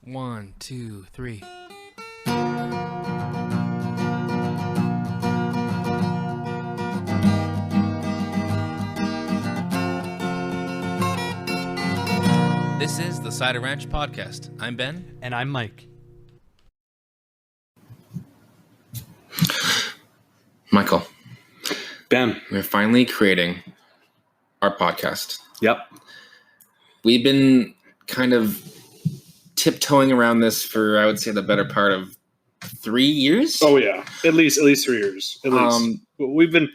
1, 2, 3. This is the Cider Ranch Podcast. I'm Ben. And I'm Mike. Michael. Ben. We're finally creating our podcast. Yep. We've been kind of tiptoeing around this for, I would say, the better part of 3 years. Oh yeah, at least 3 years. At least we've been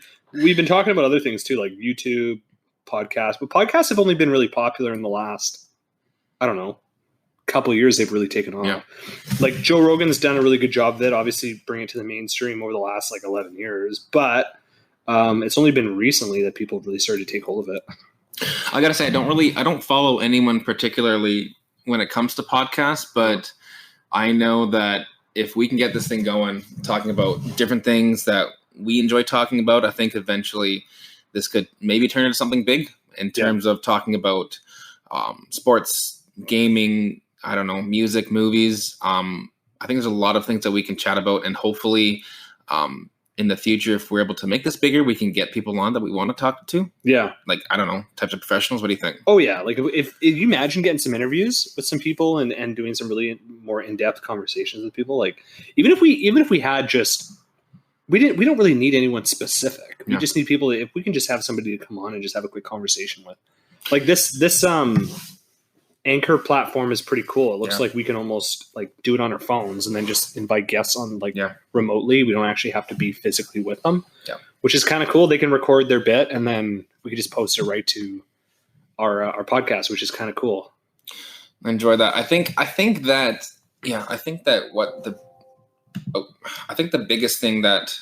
talking about other things too, like YouTube, podcasts. But podcasts have only been really popular in the last, I don't know, couple of years. They've really taken off. Yeah. Like Joe Rogan's done a really good job of it. Obviously, bringing it to the mainstream over the last 11 years. But it's only been recently that people have really started to take hold of it. I gotta say, I don't follow anyone particularly when it comes to podcasts, but I know that if we can get this thing going, talking about different things that we enjoy talking about, I think eventually this could maybe turn into something big in terms of talking about sports, gaming, I don't know, music, movies. I think there's a lot of things that we can chat about, and hopefully in the future, if we're able to make this bigger, we can get people on that we want to talk to. Yeah. Like, I don't know, types of professionals. What do you think? Oh yeah. Like if you imagine getting some interviews with some people and doing some really more in-depth conversations with people, like even if we had just, we don't really need anyone specific. We just need people. If we can just have somebody to come on and just have a quick conversation with, like this Anchor platform is pretty cool. It looks like we can almost do it on our phones and then just invite guests on remotely. We don't actually have to be physically with them, which is kind of cool. They can record their bit and then we can just post it right to our podcast, which is kind of cool. I enjoy that. I think that the biggest thing that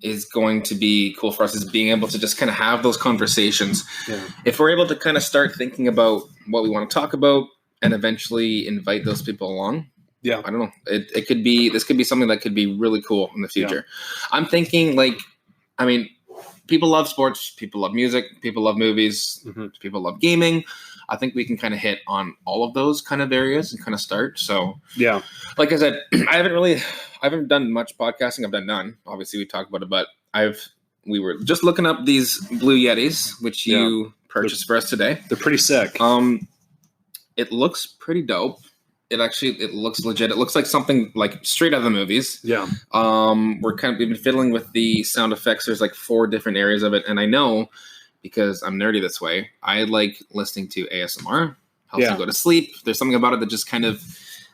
is going to be cool for us is being able to just kind of have those conversations. Yeah. If we're able to kind of start thinking about what we want to talk about and eventually invite those people along. Yeah. I don't know. This could be something that could be really cool in the future. Yeah. I'm thinking people love sports, people love music, people love movies, people love gaming. I think we can kind of hit on all of those kind of areas and kind of start. So yeah, like I said, I haven't done much podcasting. I've done none. Obviously we talked about it, but we were just looking up these Blue Yetis, which you purchased for us today. They're pretty sick. It looks pretty dope. It looks legit. It looks like something like straight out of the movies. Yeah. We've been fiddling with the sound effects. There's 4 different areas of it. And I know, because I'm nerdy this way, I like listening to ASMR. Helps me go to sleep. There's something about it that just kind of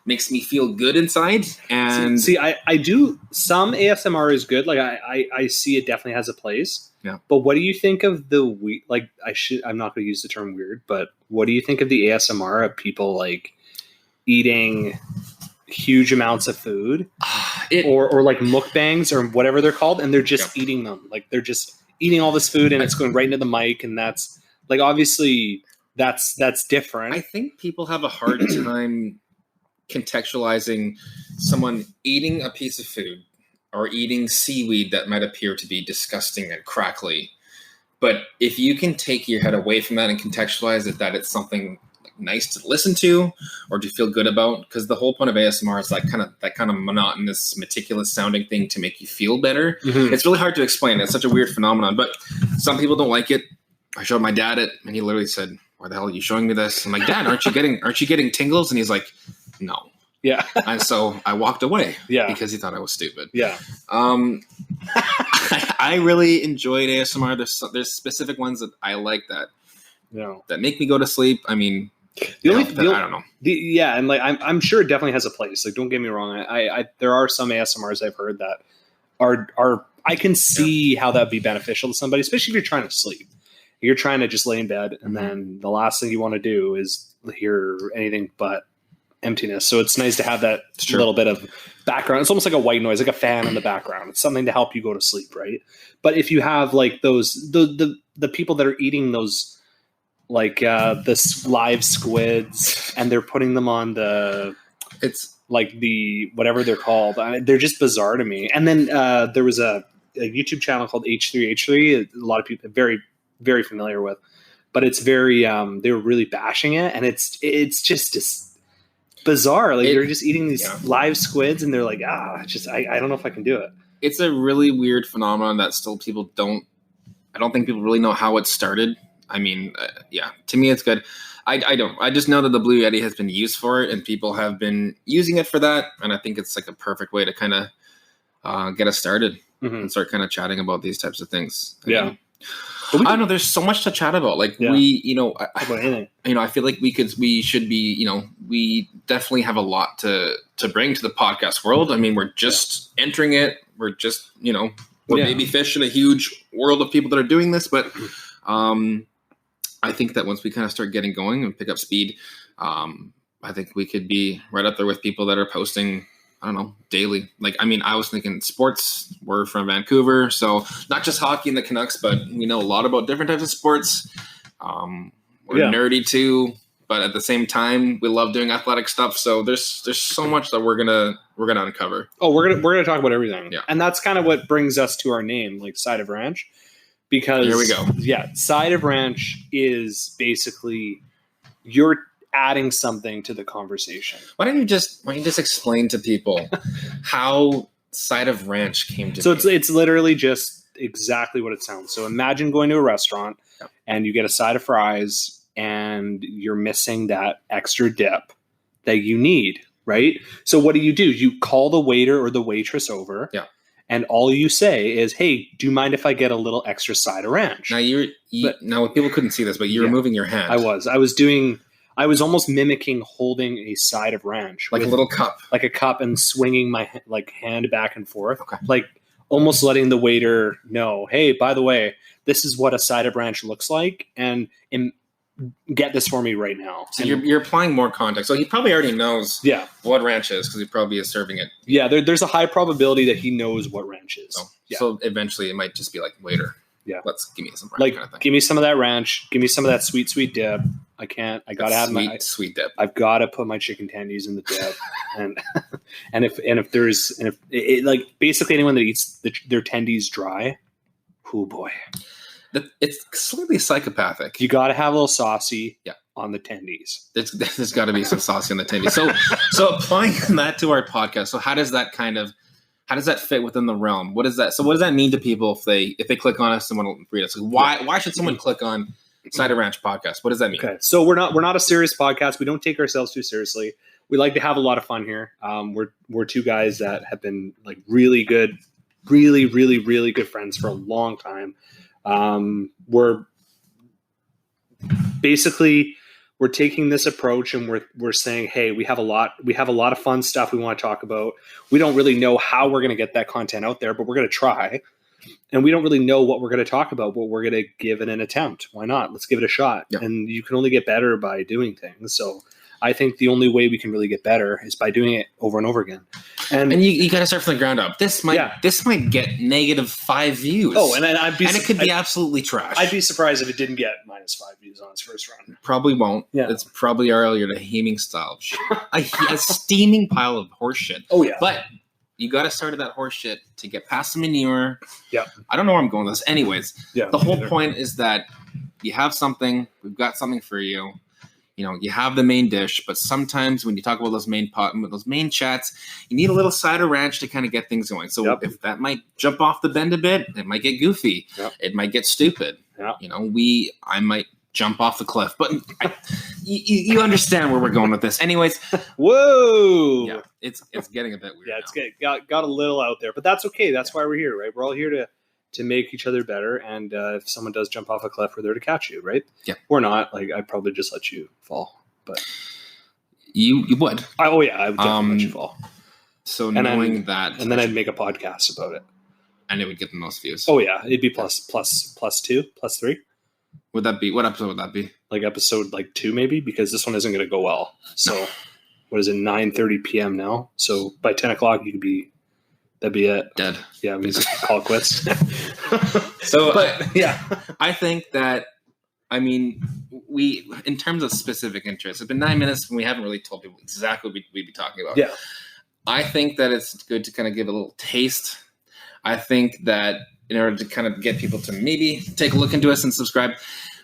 makes me feel good inside. And I do, some ASMR is good. I see it definitely has a place. Yeah. But what do you think of I'm not going to use the term weird, but what do you think of the ASMR of people eating huge amounts of food or mukbangs or whatever they're called, and they're just eating them? They're just eating all this food and it's going right into the mic, and that's obviously that's different. I think people have a hard time contextualizing someone eating a piece of food or eating seaweed that might appear to be disgusting and crackly. But if you can take your head away from that and contextualize it, that it's something nice to listen to or to feel good about, because the whole point of ASMR is that kind of monotonous, meticulous sounding thing to make you feel better. Mm-hmm. It's really hard to explain. It's such a weird phenomenon, but some people don't like it. I showed my dad it, and he literally said, "Why the hell are you showing me this?" I'm like, "Dad, aren't you getting tingles?" And he's like, "No." Yeah. And so I walked away. Yeah. Because he thought I was stupid. Yeah. I really enjoyed ASMR. There's specific ones that I like that make me go to sleep. I mean, I don't know. And I'm sure it definitely has a place. Don't get me wrong. I there are some ASMRs I've heard that are I can see how that'd be beneficial to somebody, especially if you're trying to sleep. You're trying to just lay in bed, and then the last thing you want to do is hear anything but emptiness. So it's nice to have that little bit of background. It's almost like a white noise, like a fan in the background. It's something to help you go to sleep, right? But if you have those the people that are eating those the live squids, and they're putting them on the whatever they're called, they're just bizarre to me. And then there was a YouTube channel called H3H3. A lot of people are very, very familiar with, but it's very they were really bashing it, and it's just bizarre. Like they're just eating these live squids, and they're like, I don't know if I can do it. It's a really weird phenomenon that still people don't. I don't think people really know how it started. I mean, to me, it's good. I don't. I just know that the Blue Yeti has been used for it, and people have been using it for that. And I think it's like a perfect way to kind of get us started and start kind of chatting about these types of things. I don't know. There's so much to chat about. Like about anything. I feel like we should be. We definitely have a lot to bring to the podcast world. I mean, we're just entering it. We're just we're baby fish in a huge world of people that are doing this, but. I think that once we kind of start getting going and pick up speed, I think we could be right up there with people that are posting, I don't know, daily. Like, I mean, I was thinking sports. We're from Vancouver, so not just hockey and the Canucks, but we know a lot about different types of sports. We're nerdy too, but at the same time, we love doing athletic stuff. So there's so much that we're gonna uncover. Oh, we're gonna talk about everything. Yeah, and that's kind of what brings us to our name, like Side of Ranch. Because here we go. Yeah, Side of Ranch is basically you're adding something to the conversation. Why don't you just explain to people how Side of Ranch came to be? So it's literally just exactly what it sounds. So imagine going to a restaurant and you get a side of fries and you're missing that extra dip that you need, right? So what do? You call the waiter or the waitress over. Yeah. And all you say is, "Hey, do you mind if I get a little extra side of ranch?" Now now people couldn't see this, but you were moving your hand. I was almost mimicking holding a side of ranch, like a little cup, like a cup, and swinging my hand back and forth, like almost letting the waiter know, "Hey, by the way, this is what a side of ranch looks like, and get this for me right now." So you're applying more context. So he probably already knows what ranch is because he probably is serving it. Yeah, there's a high probability that he knows what ranch is. So eventually it might just be like, waiter, give me some ranch like, kind of thing. Give me some of that ranch. Give me some of that sweet dip. I gotta have my sweet dip. I've got to put my chicken tendies in the dip. and if like basically anyone that eats their tendies dry, oh boy. It's slightly psychopathic. You got to have a little saucy on the tendies. There's got to be some saucy on the tendies. So applying that to our podcast. So how does that fit within the realm? What is that? So what does that mean to people if they click on us and want to read us? Like why should someone click on Side of Ranch podcast? What does that mean? Okay, so we're not a serious podcast. We don't take ourselves too seriously. We like to have a lot of fun here. We're two guys that have been like really good, really, really, really good friends for a long time. We're taking this approach and we're saying, hey, we have a lot of fun stuff we want to talk about. We don't really know how we're going to get that content out there, but we're going to try. And we don't really know what we're going to talk about, but we're going to give it an attempt. Why not? Let's give it a shot. Yeah. And you can only get better by doing things. So I think the only way we can really get better is by doing it over and over again. And you got to start from the ground up. This might get -5 views. Oh, and it could be absolutely trash. I'd be surprised if it didn't get -5 views on its first run. Probably won't. Yeah. It's probably earlier to Heaming style of shit. a steaming pile of horse shit. Oh yeah. But you got to start at that horse shit to get past the manure. Yeah. I don't know where I'm going with this. Anyways, the whole point is that you have something. We've got something for you. You have the main dish, but sometimes when you talk about those main chats, you need a little side of ranch to kind of get things going. So if that might jump off the bend a bit, it might get goofy. Yep. It might get stupid. Yep. I might jump off the cliff, but you understand where we're going with this. Anyways, whoa, yeah, it's getting a bit weird. Yeah, it's got a little out there, but that's okay. That's why we're here, right? We're all here to make each other better, and if someone does jump off a cliff, we're there to catch you, right? Yeah. Or not. Like, I'd probably just let you fall, but you would. I would definitely let you fall. So knowing that, and then I'd make a podcast about it, and it would get the most views. Oh yeah, it'd be plus 2, plus 3. Would that be, what episode would that be? Like episode 2 maybe, because this one isn't going to go well. So what is it? 9:30 p.m. now. So by 10 o'clock that'd be it. Dead. Yeah, we just call it quits. So, I think that, we, in terms of specific interests, it's been 9 minutes and we haven't really told people exactly what we'd be talking about. Yeah. I think that it's good to kind of give a little taste. I think that in order to kind of get people to maybe take a look into us and subscribe,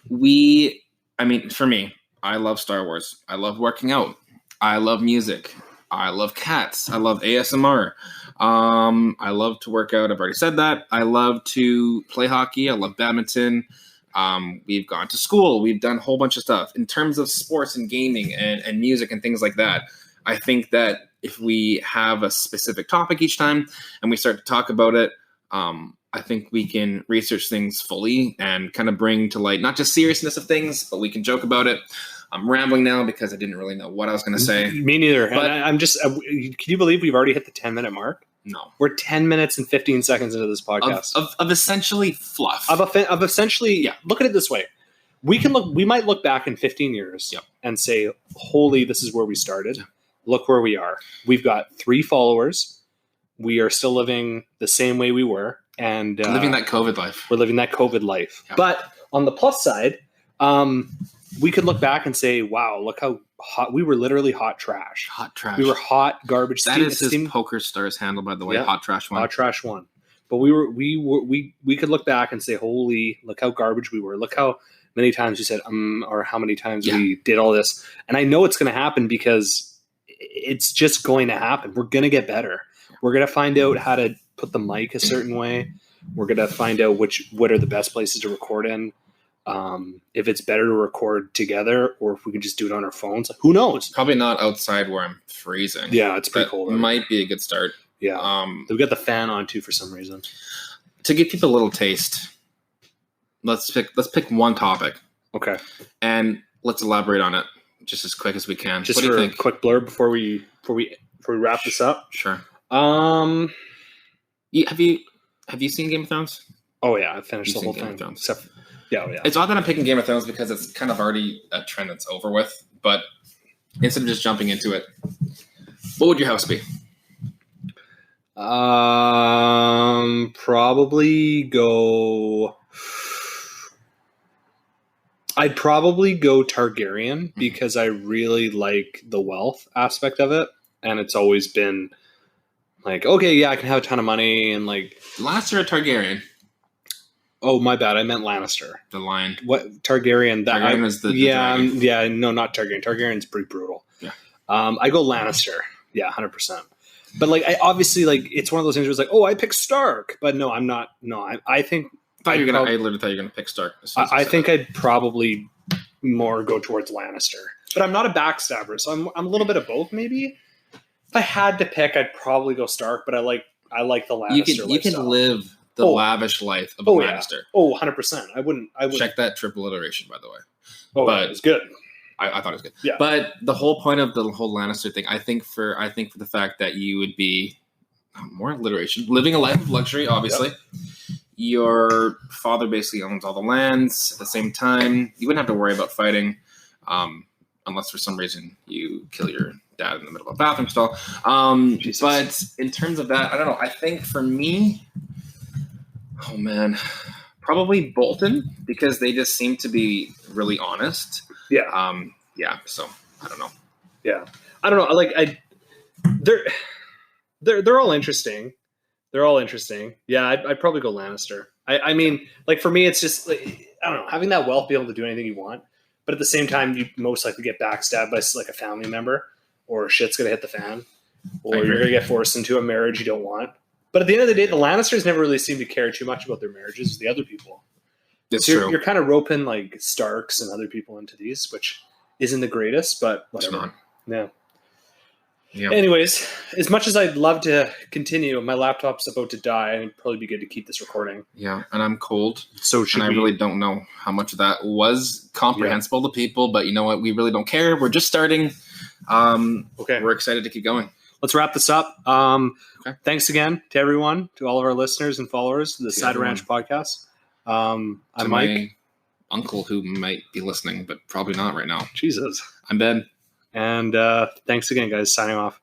for me, I love Star Wars. I love working out. I love music. I love cats. I love ASMR. I love to work out. I've already said that. I love to play hockey. I love badminton. We've gone to school. We've done a whole bunch of stuff. In terms of sports and gaming and music and things like that, I think that if we have a specific topic each time and we start to talk about it, I think we can research things fully and kind of bring to light not just seriousness of things, but we can joke about it. I'm rambling now because I didn't really know what I was going to say. Me neither. But I'm just, can you believe we've already hit the 10-minute mark? No. We're 10 minutes and 15 seconds into this podcast. Of essentially fluff. Of essentially, look at it this way. We might look back in 15 years and say, holy, this is where we started. Yeah. Look where we are. We've got 3 followers. We are still living the same way we were. And living that COVID life. We're living that COVID life. Yeah. But on the plus side, we could look back and say, wow, look how hot. We were literally hot trash. Hot trash. We were hot garbage. That is his Poker Stars handle, by the way. Hot Trash 1. Hot Trash 1. But we could look back and say, holy, look how garbage we were. Look how many times we said, or how many times we did all this. And I know it's going to happen because it's just going to happen. We're going to get better. We're going to find out how to put the mic a certain way. We're going to find out what are the best places to record in. If it's better to record together or if we can just do it on our phones, who knows? Probably not outside where I'm freezing. Yeah, it's pretty cold. Might be a good start. Yeah. We've got the fan on too for some reason. To give people a little taste, let's pick one topic. Okay. And let's elaborate on it just as quick as we can. Just for a quick blurb before we wrap this up. Sure. Have you seen Game of Thrones? Oh yeah, I finished the whole thing. Except, yeah. It's odd that I'm picking Game of Thrones because it's kind of already a trend that's over with. But instead of just jumping into it, what would your house be? Probably go. I'd probably go Targaryen because I really like the wealth aspect of it, and it's always been like, okay, yeah, I can have a ton of money and like Lannister or Targaryen. Oh, my bad. I meant Lannister. The Lion. What Targaryen? Targaryen is the dragon. No, not Targaryen. Targaryen's pretty brutal. Yeah. I go Lannister. Yeah, 100%. But like, I obviously like it's one of those things where it's like, oh, I pick Stark, but no, I'm not. No, I think. I literally thought you were gonna pick Stark. I think I'd probably more go towards Lannister, but I'm not a backstabber, so I'm a little bit of both. Maybe if I had to pick, I'd probably go Stark, but I like the Lannister. You can live the lavish life of a Lannister. Yeah. Oh, 100%. I wouldn't. Check that triple alliteration, by the way. Oh, but it's good. I thought it was good. Yeah. But the whole point of the whole Lannister thing, I think for the fact that you would be more alliteration, living a life of luxury, obviously. Yep. Your father basically owns all the lands. At the same time, you wouldn't have to worry about fighting, unless for some reason you kill your dad in the middle of a bathroom stall. But in terms of that, I don't know. I think for me, oh man, probably Bolton, because they just seem to be really honest. Yeah. So I don't know. Yeah. I don't know. Like they're all interesting. They're all interesting. Yeah. I'd probably go Lannister. I mean, like for me, it's just like, I don't know, having that wealth, be able to do anything you want, but at the same time, you most likely get backstabbed by like a family member, or shit's going to hit the fan, or you're going to get forced into a marriage you don't want. But at the end of the day, the Lannisters never really seem to care too much about their marriages as the other people. That's true. You're kind of roping like Starks and other people into these, which isn't the greatest, but whatever. It's not. Yeah. Yeah. Anyways, as much as I'd love to continue, my laptop's about to die, and it'd probably be good to keep this recording. Yeah, and I'm cold, so I really don't know how much of that was comprehensible to people, but you know what? We really don't care. We're just starting. Okay. We're excited to keep going. Let's wrap this up. Okay. Thanks again to everyone, to all of our listeners and followers, to the Cider Ranch podcast. I'm Mike. My uncle who might be listening, but probably not right now. Jesus. I'm Ben. And thanks again, guys. Signing off.